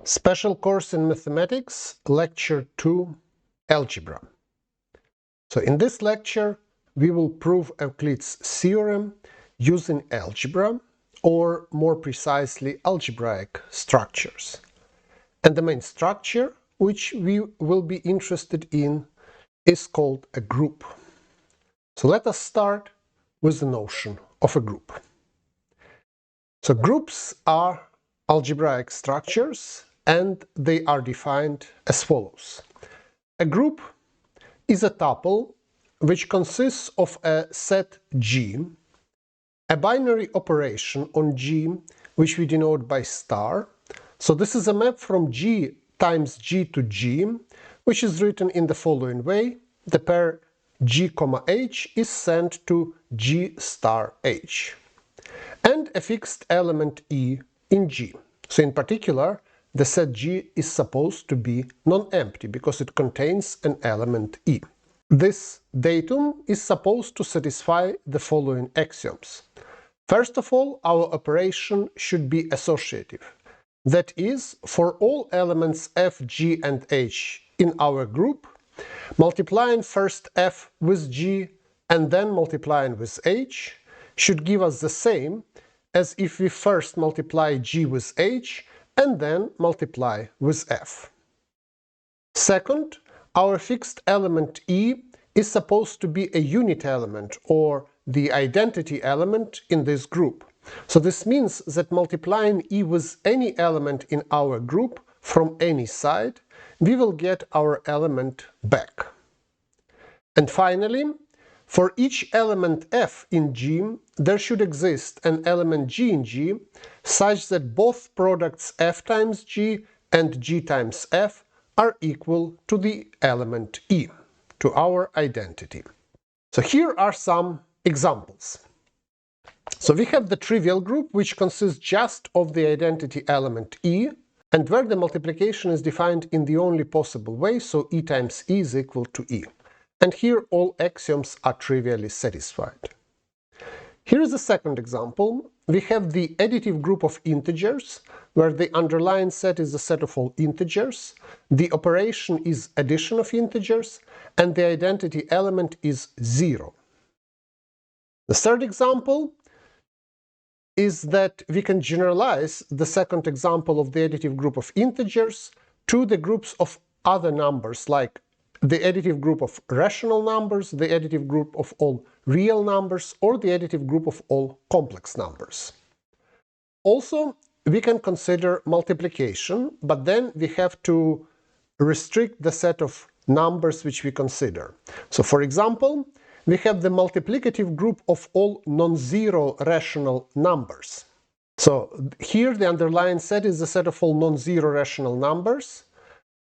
Special course in mathematics, lecture 2, algebra. So in this lecture we will prove Euclid's theorem using algebra, or more precisely algebraic structures. And the main structure which we will be interested in is called a group. So let us start with the notion of a group. So groups are algebraic structures and they are defined as follows. A group is a tuple which consists of a set G, a binary operation on G which we denote by star. So this is a map from G times G to G, which is written in the following way. The pair G, H is sent to G star H. And a fixed element E in G. So in particular, the set G is supposed to be non-empty because it contains an element E. This datum is supposed to satisfy the following axioms. First of all, our operation should be associative. That is, for all elements F, G and H in our group, multiplying first F with G and then multiplying with H should give us the same as if we first multiply G with H and then multiply with F. Second, our fixed element E is supposed to be a unit element, or the identity element in this group. So this means that multiplying E with any element in our group from any side, we will get our element back. And finally, for each element F in G, there should exist an element G in G such that both products F times G and G times F are equal to the element E, to our identity. So here are some examples. So we have the trivial group, which consists just of the identity element E, and where the multiplication is defined in the only possible way, so E times E is equal to E. And here all axioms are trivially satisfied. Here is a second example. We have the additive group of integers, where the underlying set is the set of all integers, the operation is addition of integers, and the identity element is 0. The third example is that we can generalize the second example of the additive group of integers to the groups of other numbers, like the additive group of rational numbers, the additive group of all real numbers, or the additive group of all complex numbers. Also, we can consider multiplication, but then we have to restrict the set of numbers which we consider. So, for example, we have the multiplicative group of all non-zero rational numbers. So here the underlying set is the set of all non-zero rational numbers.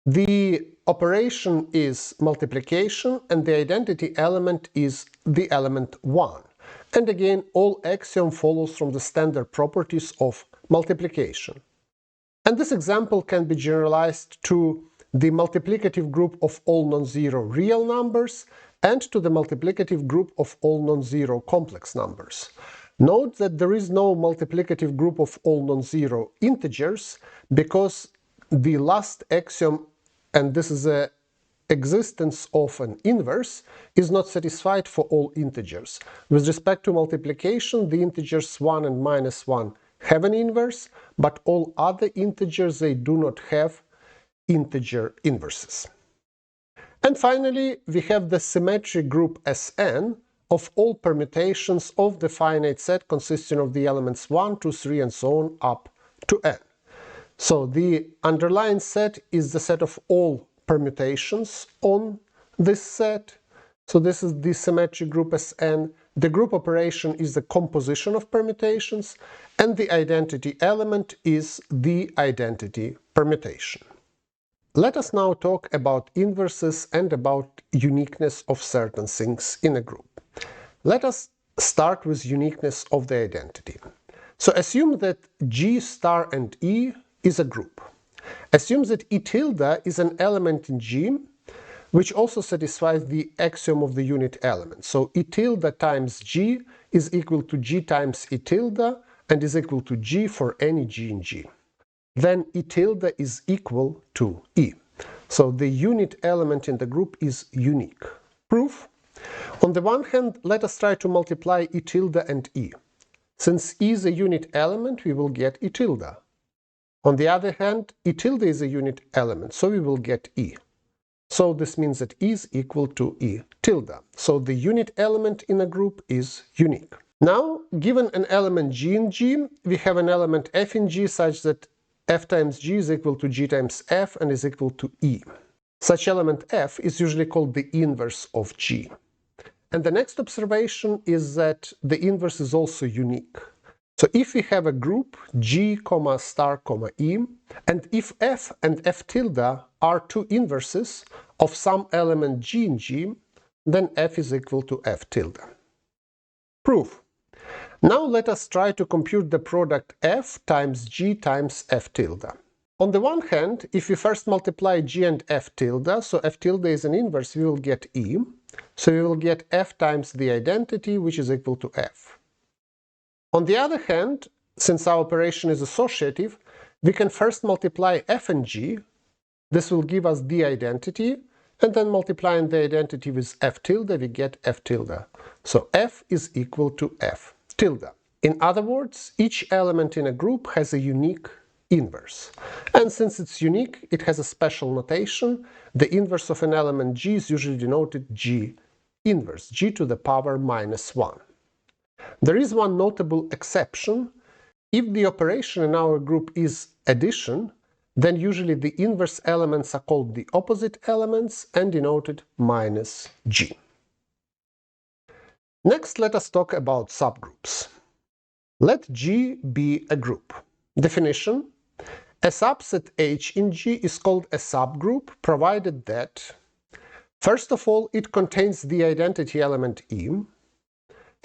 The operation is multiplication and the identity element is the element 1. And again, all axiom follows from the standard properties of multiplication. And this example can be generalized to the multiplicative group of all non-zero real numbers and to the multiplicative group of all non-zero complex numbers. Note that there is no multiplicative group of all non-zero integers, because the last axiom, and this is the existence of an inverse, is not satisfied for all integers. With respect to multiplication, the integers 1 and minus 1 have an inverse, but all other integers, they do not have integer inverses. And finally, we have the symmetric group Sn of all permutations of the finite set consisting of the elements 1, 2, 3, and so on up to n. So the underlying set is the set of all permutations on this set. So this is the symmetric group Sn. The group operation is the composition of permutations, and the identity element is the identity permutation. Let us now talk about inverses and about uniqueness of certain things in a group. Let us start with uniqueness of the identity. So assume that G star and E is a group. Assume that E tilde is an element in G, which also satisfies the axiom of the unit element. So E tilde times G is equal to G times E tilde and is equal to G for any G in G. then E tilde is equal to E. So the unit element in the group is unique. Proof? On the one hand, let us try to multiply E tilde and E. Since E is a unit element, we will get E tilde. On the other hand, E tilde is a unit element, so we will get E. So this means that E is equal to E tilde. So the unit element in a group is unique. Now, given an element G in G, we have an element F in G such that F times G is equal to G times F and is equal to E. Such element F is usually called the inverse of G. And the next observation is that the inverse is also unique. So if we have a group G, star, E, and if F and F tilde are two inverses of some element G in G, then F is equal to F tilde. Proof. Now let us try to compute the product F times G times F tilde. On the one hand, if we first multiply G and F tilde, so F tilde is an inverse, we will get E. So we will get F times the identity, which is equal to F. On the other hand, since our operation is associative, we can first multiply F and G. This will give us the identity, and then multiplying the identity with F tilde, we get F tilde. So F is equal to F tilde. In other words, each element in a group has a unique inverse. And since it's unique, it has a special notation. The inverse of an element G is usually denoted G inverse, G to the power minus 1. There is one notable exception. If the operation in our group is addition, then usually the inverse elements are called the opposite elements and denoted minus G. Next, let us talk about subgroups. Let G be a group. Definition: a subset H in G is called a subgroup provided that, first of all, it contains the identity element E.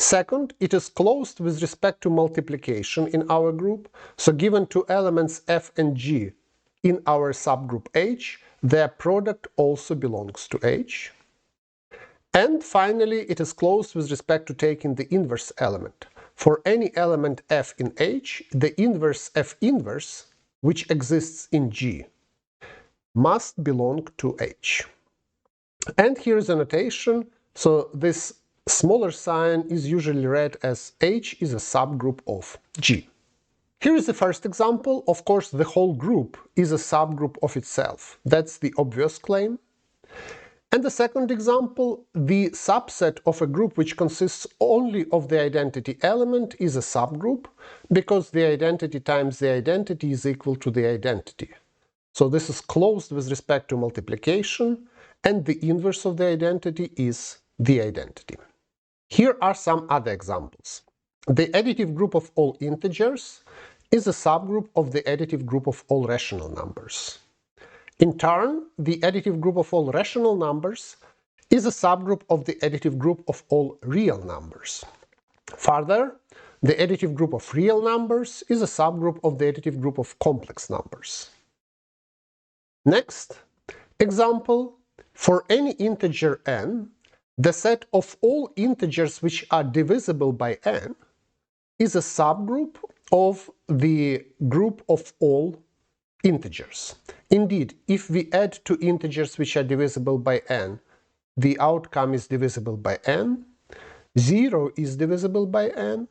Second, it is closed with respect to multiplication in our group, so given two elements F and G in our subgroup H, their product also belongs to H. And finally, it is closed with respect to taking the inverse element. For any element F in H, the inverse F inverse, which exists in G, must belong to H. And here is a notation, so this smaller sign is usually read as H is a subgroup of G. Here is the first example. Of course, the whole group is a subgroup of itself. That's the obvious claim. And the second example, the subset of a group which consists only of the identity element is a subgroup, because the identity times the identity is equal to the identity. So this is closed with respect to multiplication, and the inverse of the identity is the identity. Here are some other examples. The additive group of all integers is a subgroup of the additive group of all rational numbers. In turn, the additive group of all rational numbers is a subgroup of the additive group of all real numbers. Further, the additive group of real numbers is a subgroup of the additive group of complex numbers. Next example, for any integer n, the set of all integers which are divisible by n is a subgroup of the group of all integers. Indeed, if we add two integers which are divisible by n, the outcome is divisible by n, 0 is divisible by n,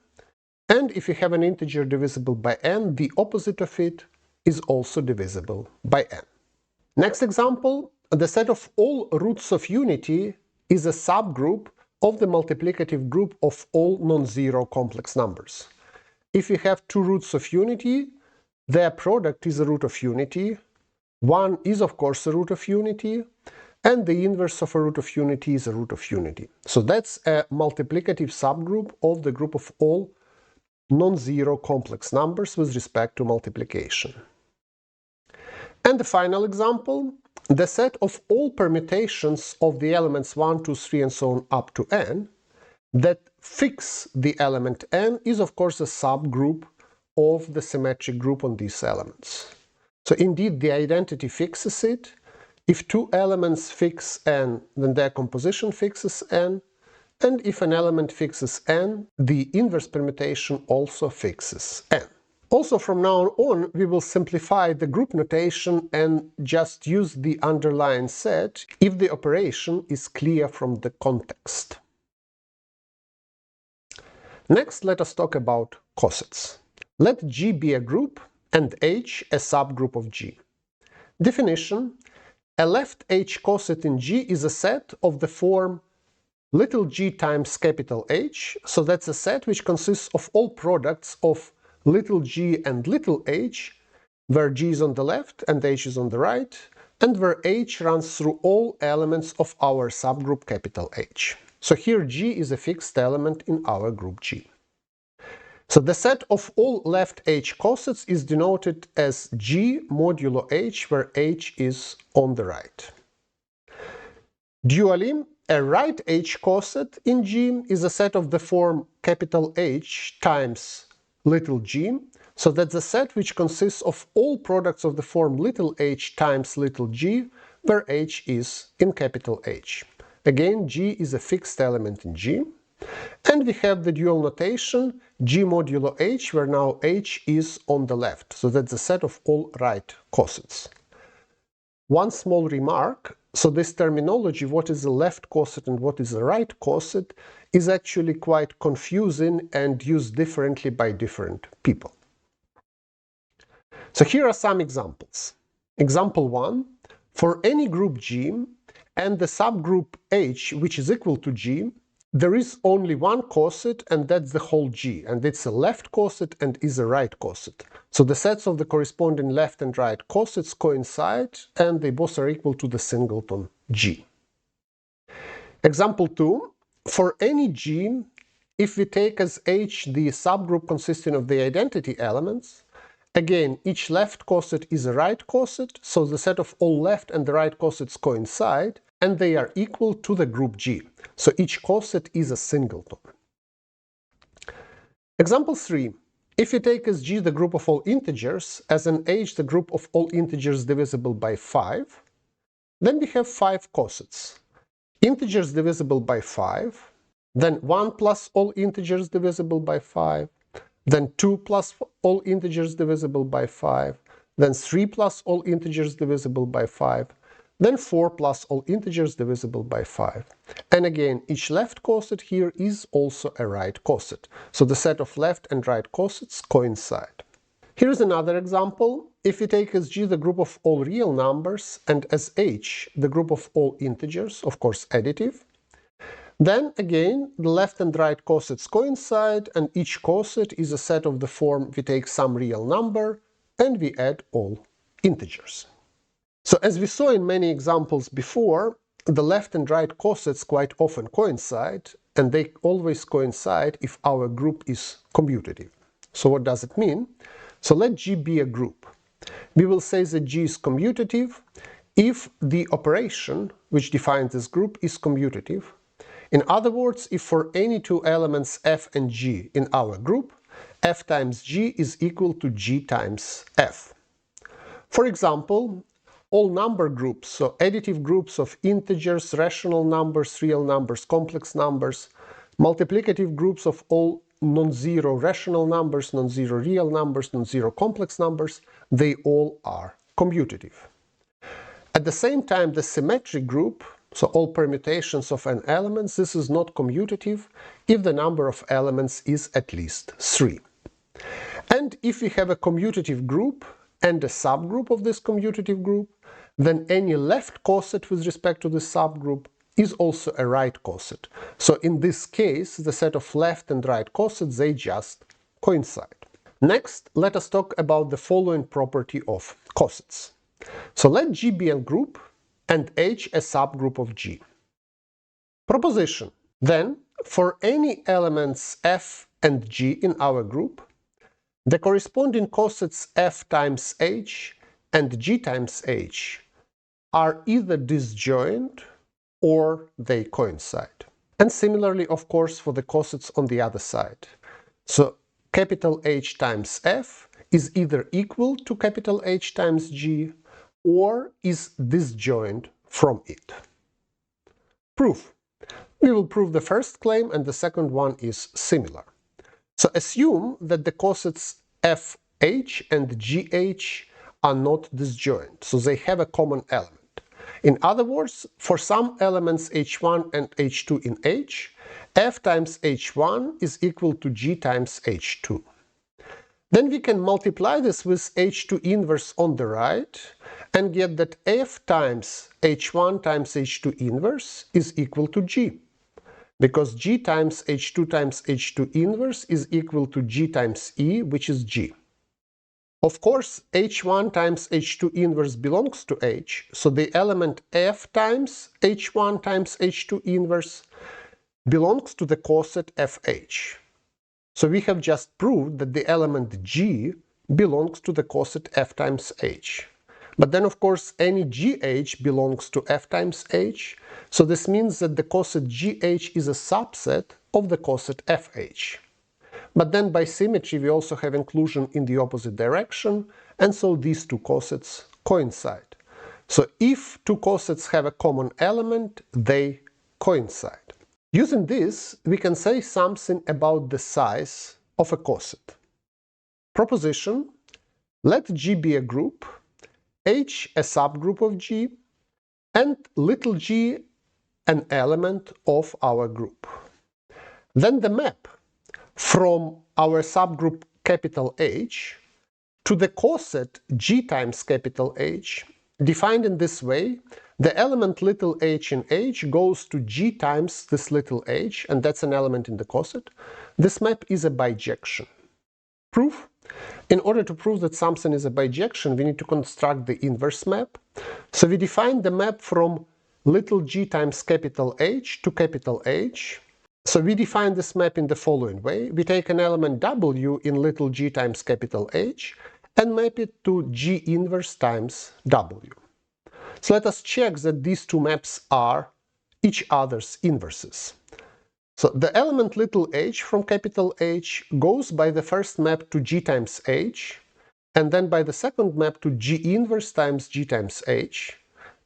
and if you have an integer divisible by n, the opposite of it is also divisible by n. Next example, the set of all roots of unity is a subgroup of the multiplicative group of all non-zero complex numbers. If you have two roots of unity, their product is a root of unity, one is of course a root of unity, and the inverse of a root of unity is a root of unity. So that's a multiplicative subgroup of the group of all non-zero complex numbers with respect to multiplication. And the final example, the set of all permutations of the elements 1, 2, 3, and so on up to n that fix the element n is of course a subgroup of the symmetric group on these elements. So indeed the identity fixes it. If two elements fix n, then their composition fixes n, and if an element fixes n, the inverse permutation also fixes n. Also, from now on, we will simplify the group notation and just use the underlined set if the operation is clear from the context. Next, let us talk about cosets. Let G be a group and H a subgroup of G. Definition: a left H coset in G is a set of the form little g times capital H, so that's a set which consists of all products of little g and little h, where g is on the left and h is on the right, and where h runs through all elements of our subgroup capital H. So here G is a fixed element in our group G. So the set of all left H cosets is denoted as G modulo H, where H is on the right. Dually, a right H coset in G is a set of the form capital H times little g, so that's a set which consists of all products of the form little h times little g, where h is in capital H. Again, G is a fixed element in G. And we have the dual notation G modulo H, where now H is on the left, so that's a set of all right cosets. One small remark: so this terminology, what is a left coset and what is a right coset, is actually quite confusing and used differently by different people. So here are some examples. Example 1. For any group G and the subgroup H which is equal to G, there is only one coset, and that's the whole G, and it's a left coset and is a right coset. So the sets of the corresponding left and right cosets coincide, and they both are equal to the singleton G. Example 2. For any G, if we take as H the subgroup consisting of the identity elements, again, each left coset is a right coset, so the set of all left and the right cosets coincide, and they are equal to the group G. So each coset is a singleton. Example 3. If we take as G the group of all integers, as an H the group of all integers divisible by 5, then we have 5 cosets. Integers divisible by 5, then 1 plus all integers divisible by 5, then 2 plus all integers divisible by 5, then 3 plus all integers divisible by 5, then 4 plus all integers divisible by 5. And again, each left coset here is also a right coset, so the set of left and right cosets coincide. Here's another example. If we take as G the group of all real numbers and as H the group of all integers, of course additive, then again the left and right cosets coincide, and each coset is a set of the form we take some real number and we add all integers. So as we saw in many examples before, the left and right cosets quite often coincide, and they always coincide if our group is commutative. So what does it mean? So let G be a group. We will say that G is commutative if the operation which defines this group is commutative. In other words, if for any two elements f and g in our group, f times g is equal to g times f. For example, all number groups, so additive groups of integers, rational numbers, real numbers, complex numbers, multiplicative groups of all non-zero rational numbers, non-zero real numbers, non-zero complex numbers, they all are commutative. At the same time, the symmetric group, so all permutations of n elements, this is not commutative if the number of elements is at least 3. And if we have a commutative group and a subgroup of this commutative group, then any left coset with respect to the subgroup is also a right coset. So in this case, the set of left and right cosets, they just coincide. Next, let us talk about the following property of cosets. So let G be a group and H a subgroup of G. Proposition. Then, for any elements f and g in our group, the corresponding cosets f times h and g times h are either disjoint or they coincide. And similarly, of course, for the cosets on the other side. So capital H times f is either equal to capital H times g or is disjoint from it. Proof. We will prove the first claim, and the second one is similar. So assume that the cosets f H and GH are not disjoint, so they have a common element. In other words, for some elements H1 and H2 in H, F times H1 is equal to G times H2. Then we can multiply this with H2 inverse on the right and get that F times H1 times H2 inverse is equal to G, because G times H2 inverse is equal to G times E, which is G. Of course, H1 times H2 inverse belongs to H, so the element F times H1 times H2 inverse belongs to the coset FH. So we have just proved that the element G belongs to the coset F times H. But then, of course, any GH belongs to F times H, so this means that the coset GH is a subset of the coset FH. But then by symmetry we also have inclusion in the opposite direction, and so these two cosets coincide. So if two cosets have a common element, they coincide. Using this, we can say something about the size of a coset. Proposition: let G be a group, H a subgroup of G, and little g an element of our group. Then the map from our subgroup capital H to the coset G times capital H, defined in this way: the element little h in H goes to G times this little h, and that's an element in the coset. This map is a bijection. Proof: in order to prove that something is a bijection, we need to construct the inverse map. So we define the map from little g times capital H to capital H. So we define this map in the following way: we take an element W in little g times capital H and map it to G inverse times W. So let us check that these two maps are each other's inverses. So the element little h from capital H goes by the first map to G times H, and then by the second map to G inverse times G times H.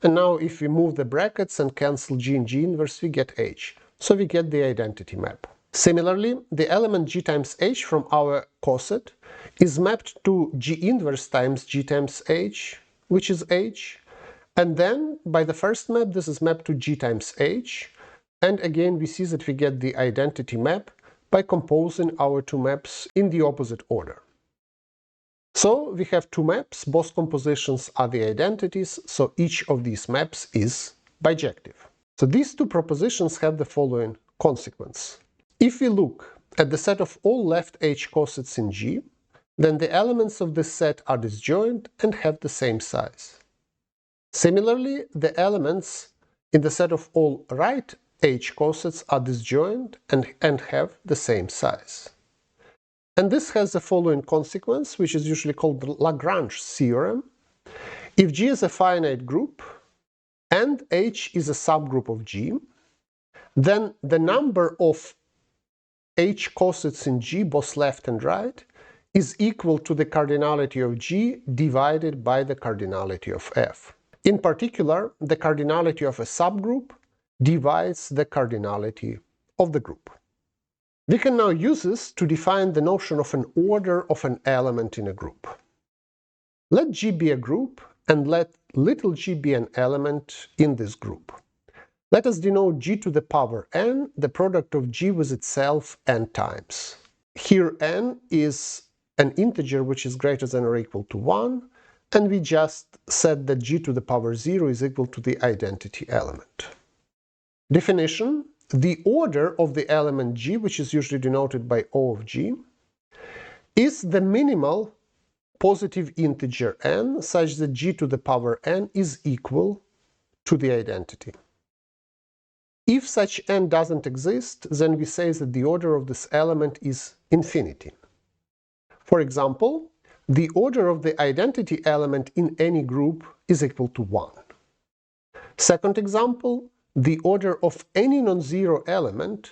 And now if we move the brackets and cancel G and G inverse, we get H. So we get the identity map. Similarly, the element G times H from our coset is mapped to G inverse times G times H, which is H. And then, by the first map, this is mapped to G times H. And again, we see that we get the identity map by composing our two maps in the opposite order. So we have two maps, both compositions are the identities, so each of these maps is bijective. So these two propositions have the following consequence. If we look at the set of all left H cosets in G, then the elements of this set are disjoint and have the same size. Similarly, the elements in the set of all right H cosets are disjoint and have the same size. And this has the following consequence, which is usually called the Lagrange theorem. If G is a finite group and H is a subgroup of G, then the number of H cosets in G, both left and right, is equal to the cardinality of G divided by the cardinality of F. In particular, the cardinality of a subgroup divides the cardinality of the group. We can now use this to define the notion of an order of an element in a group. Let G be a group and let little g be an element in this group. Let us denote G to the power n, the product of G with itself n times. Here n is an integer which is greater than or equal to 1, and we just said that G to the power 0 is equal to the identity element. Definition: the order of the element G, which is usually denoted by O of G, is the minimal positive integer n such that G to the power n is equal to the identity. If such n doesn't exist, then we say that the order of this element is infinity. For example, the order of the identity element in any group is equal to 1. Second example, the order of any non-zero element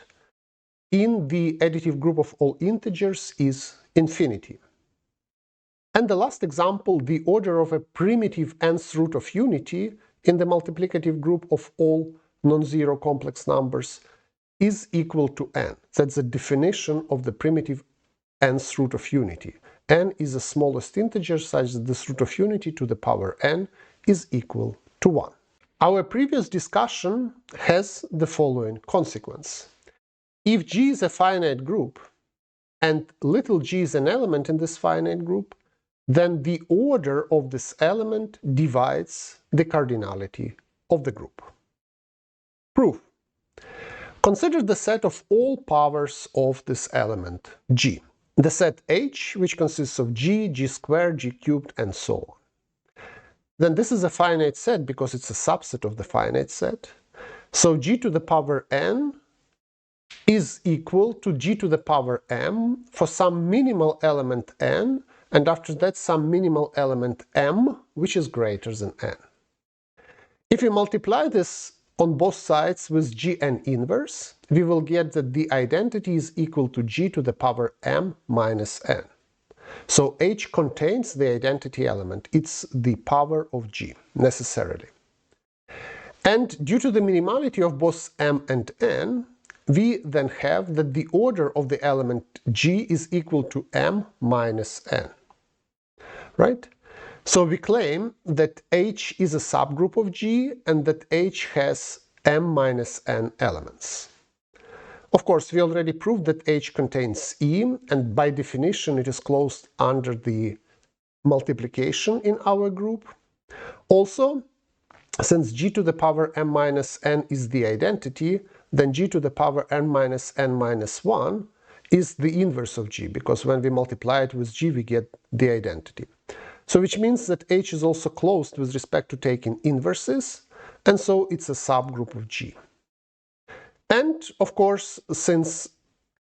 in the additive group of all integers is infinity. And the last example, the order of a primitive nth root of unity in the multiplicative group of all non-zero complex numbers is equal to n. That's the definition of the primitive nth root of unity. n is the smallest integer such that this root of unity to the power n is equal to 1. Our previous discussion has the following consequence. If G is a finite group and little g is an element in this finite group, then the order of this element divides the cardinality of the group. Proof. Consider the set of all powers of this element G. The set H, which consists of G, G squared, G cubed, and so on. Then this is a finite set because it's a subset of the finite set. So G to the power n is equal to G to the power m for some minimal element n, and after that some minimal element m, which is greater than n. If we multiply this on both sides with Gn inverse, we will get that the identity is equal to G to the power m minus n. So H contains the identity element. It's the power of G, necessarily. And due to the minimality of both m and n, we then have that the order of the element G is equal to m minus n. Right? So we claim that H is a subgroup of G and that H has m minus n elements. Of course, we already proved that H contains E, and by definition it is closed under the multiplication in our group. Also, since G to the power m minus n is the identity, then G to the power n minus 1 is the inverse of G, because when we multiply it with G we get the identity. So which means that H is also closed with respect to taking inverses, and so it's a subgroup of G. And of course, since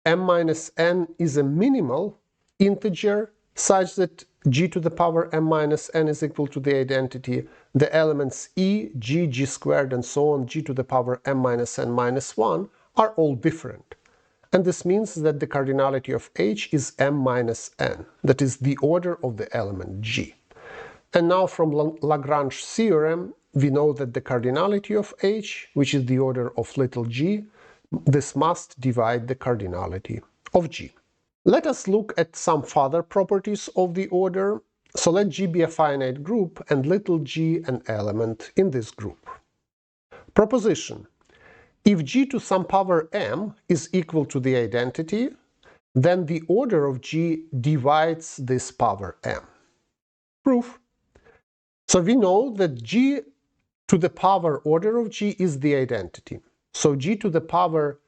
m minus n is a minimal integer such that G to the power m minus n is equal to the identity, the elements E, G, G squared, and so on, G to the power m minus n minus 1, are all different. And this means that the cardinality of H is m minus n, that is the order of the element G. And now from Lagrange's theorem, we know that the cardinality of H, which is the order of little g, this must divide the cardinality of G. Let us look at some further properties of the order. So let G be a finite group and little g an element in this group. Proposition. If G to some power m is equal to the identity, then the order of G divides this power m. Proof. So we know that G to the power order of G is the identity. So G to the power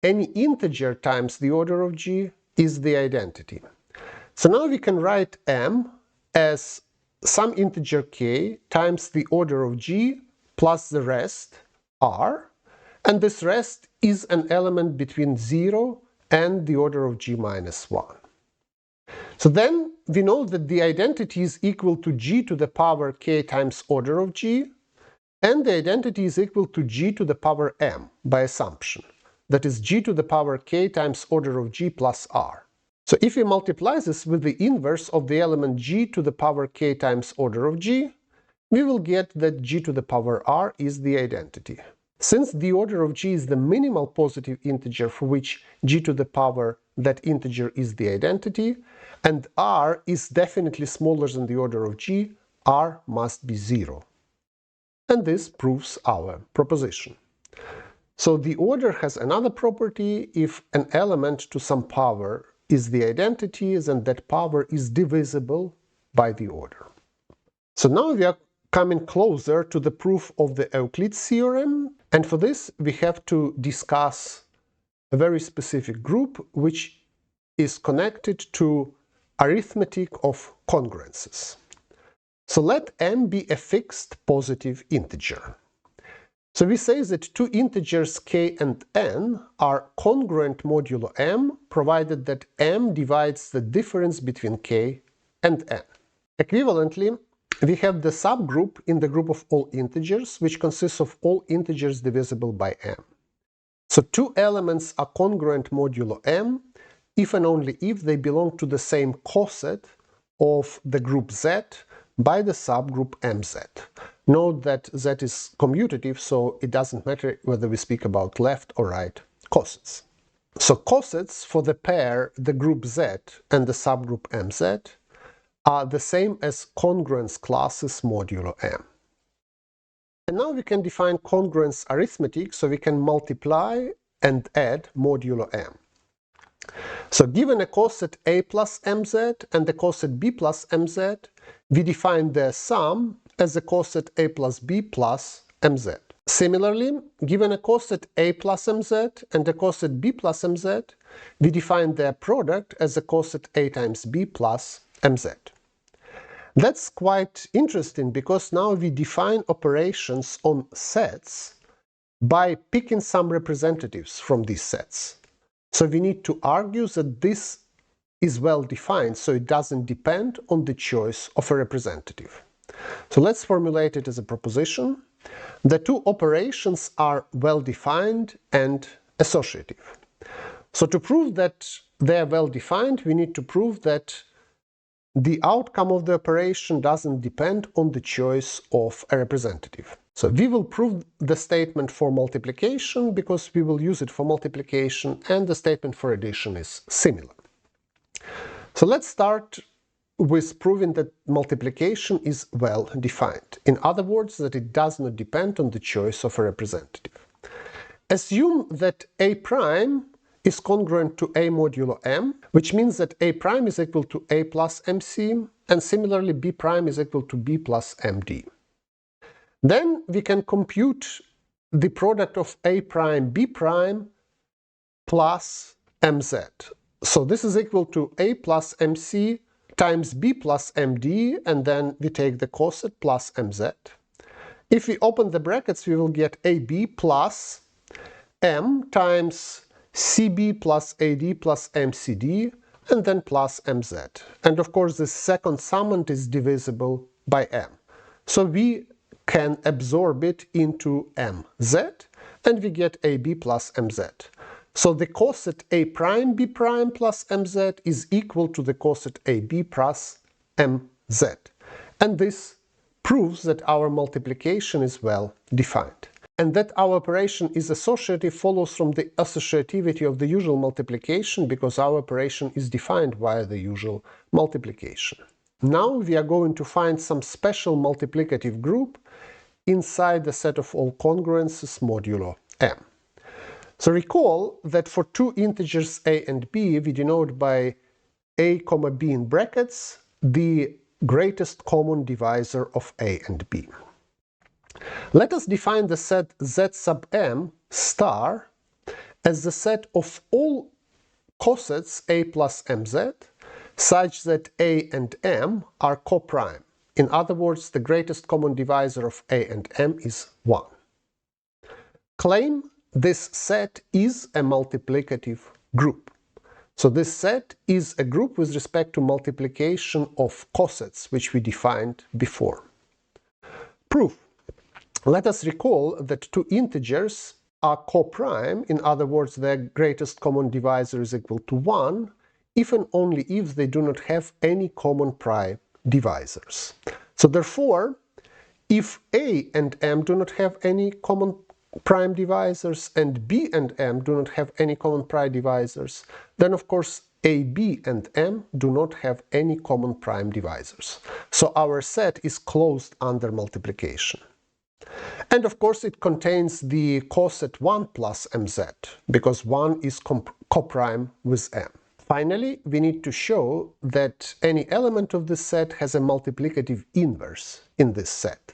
any integer times the order of G is the identity. So now we can write m as some integer k times the order of G plus the rest r, and this rest is an element between 0 and the order of G minus 1. So then we know that the identity is equal to G to the power k times order of G, and the identity is equal to G to the power m by assumption. That is G to the power k times order of G plus r. So if we multiply this with the inverse of the element G to the power k times order of G, we will get that G to the power r is the identity. Since the order of G is the minimal positive integer for which G to the power that integer is the identity, and r is definitely smaller than the order of G, r must be 0. And this proves our proposition. So the order has another property. If an element to some power is the identity, then that power is divisible by the order. So now we are coming closer to the proof of the Euclid's theorem, and for this we have to discuss a very specific group which is connected to arithmetic of congruences. So let m be a fixed positive integer. So we say that two integers k and n are congruent modulo m, provided that m divides the difference between k and n. Equivalently, we have the subgroup in the group of all integers, which consists of all integers divisible by m. So two elements are congruent modulo m if and only if they belong to the same coset of the group Z by the subgroup mz. Note that Z is commutative, so it doesn't matter whether we speak about left or right cosets. So cosets for the pair, the group Z and the subgroup MZ, are the same as congruence classes modulo M. And now we can define congruence arithmetic, so we can multiply and add modulo M. So given a coset A plus MZ and a coset B plus MZ, we define their sum as a coset A plus B plus MZ. Similarly, given a coset A plus MZ and a coset B plus MZ, we define their product as a coset A times B plus MZ. That's quite interesting because now we define operations on sets by picking some representatives from these sets. So we need to argue that this is well defined, so it doesn't depend on the choice of a representative. So let's formulate it as a proposition. The two operations are well defined and associative. So to prove that they are well defined, we need to prove that the outcome of the operation doesn't depend on the choice of a representative. So we will prove the statement for multiplication because we will use it for multiplication, and the statement for addition is similar. So let's start with proving that multiplication is well defined. In other words, that it does not depend on the choice of a representative. Assume that A prime is congruent to A modulo M, which means that A prime is equal to A plus MC, and similarly B prime is equal to B plus MD. Then we can compute the product of A prime B prime plus MZ. So this is equal to A plus MC times B plus MD, and then we take the coset plus MZ. If we open the brackets, we will get AB plus M times CB plus AD plus MCD, and then plus MZ. And of course, the second summand is divisible by M. So we can absorb it into MZ, and we get AB plus MZ. So the coset A prime B prime plus MZ is equal to the coset AB plus MZ. And this proves that our multiplication is well defined. And that our operation is associative follows from the associativity of the usual multiplication, because our operation is defined via the usual multiplication. Now we are going to find some special multiplicative group inside the set of all congruences modulo M. So recall that for two integers a and b, we denote by a comma b in brackets the greatest common divisor of a and b. Let us define the set Z sub m star as the set of all cosets a plus mz such that a and m are coprime. In other words, the greatest common divisor of a and m is 1. Claim this set is a multiplicative group. So this set is a group with respect to multiplication of cosets, which we defined before. Proof. Let us recall that two integers are coprime, in other words, their greatest common divisor is equal to 1, if and only if they do not have any common prime divisors. So therefore, if a and m do not have any common prime divisors and b and m do not have any common prime divisors, then of course a, b and m do not have any common prime divisors. So our set is closed under multiplication. And of course it contains the coset 1 plus mz, because 1 is coprime with m. Finally, we need to show that any element of this set has a multiplicative inverse in this set.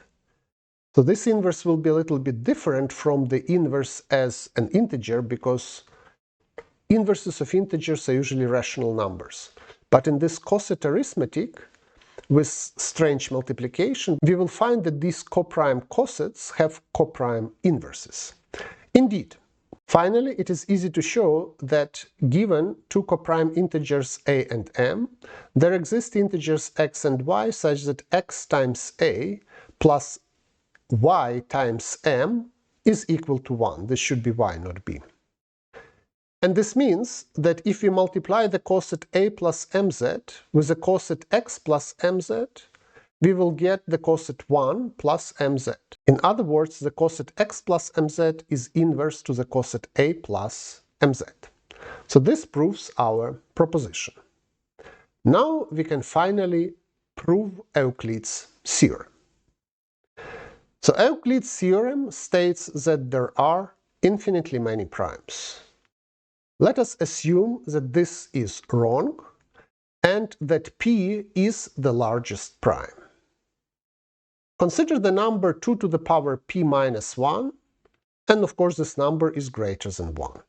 So this inverse will be a little bit different from the inverse as an integer, because inverses of integers are usually rational numbers. But in this coset arithmetic, with strange multiplication, we will find that these coprime cosets have coprime inverses. Indeed. Finally, it is easy to show that given two coprime integers a and m, there exist integers x and y such that x times a plus y times m is equal to 1. This should be y, not b. And this means that if we multiply the coset a plus mz with the coset x plus mz, we will get the coset 1 plus mz. In other words, the coset x plus mz is inverse to the coset a plus mz. So this proves our proposition. Now we can finally prove Euclid's theorem. So Euclid's theorem states that there are infinitely many primes. Let us assume that this is wrong and that P is the largest prime. Consider the number 2 to the power P minus 1, and of course this number is greater than 1.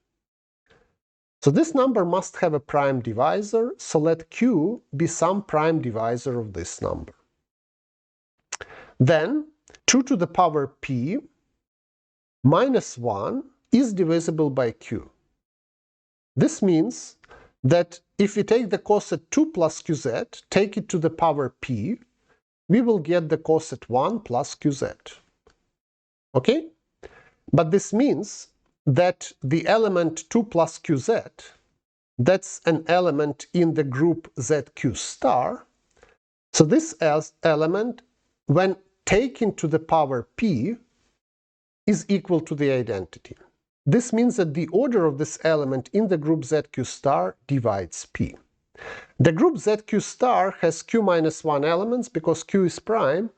So this number must have a prime divisor, so let Q be some prime divisor of this number. Then 2 to the power P minus 1 is divisible by Q. This means that if we take the coset 2 plus Qz, take it to the power P, we will get the coset 1 plus Qz. Okay? But this means that the element 2 plus Qz, that's an element in the group ZQ star. So this element, when taken to the power P, is equal to the identity. This means that the order of this element in the group ZQ star divides P. The group ZQ star has Q minus 1 elements because Q is prime,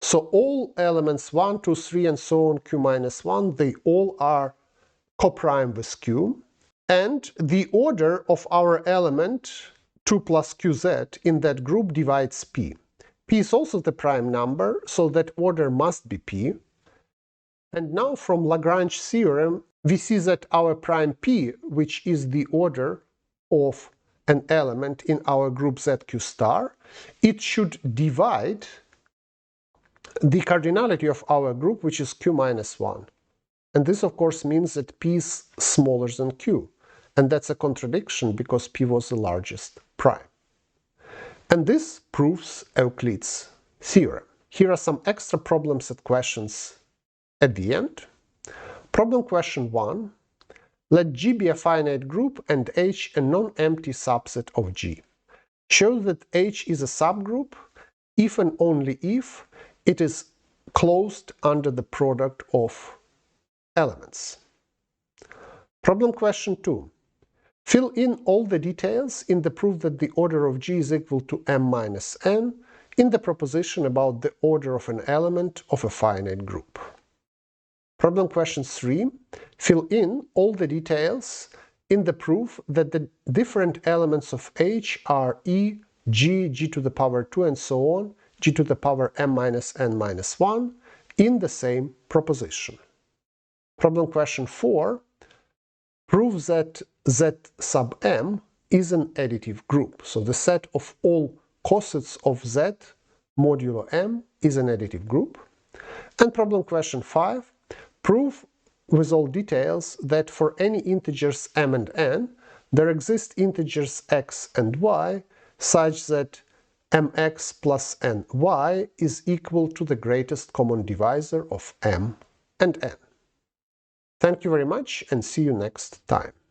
so all elements 1, 2, 3 and so on Q minus 1, they all are coprime with Q. And the order of our element 2 plus Qz in that group divides P. P is also the prime number, so that order must be P. And now from Lagrange theorem, we see that our prime P, which is the order of an element in our group ZQ star, it should divide the cardinality of our group, which is Q minus 1. And this, of course, means that P is smaller than Q. And that's a contradiction because P was the largest prime. And this proves Euclid's theorem. Here are some extra problems and questions at the end. Problem question 1. Let G be a finite group and H a non-empty subset of G. Show that H is a subgroup if and only if it is closed under the product of elements. Problem question 2. Fill in all the details in the proof that the order of G is equal to m minus n in the proposition about the order of an element of a finite group. Problem question 3. Fill in all the details in the proof that the different elements of H are E, G, G to the power 2 and so on, G to the power m minus n minus 1 in the same proposition. Problem question 4. Prove that Z sub m is an additive group. So the set of all cosets of Z modulo m is an additive group. And problem question 5. Prove with all details that for any integers m and n, there exist integers x and y such that mx plus ny is equal to the greatest common divisor of m and n. Thank you very much and see you next time.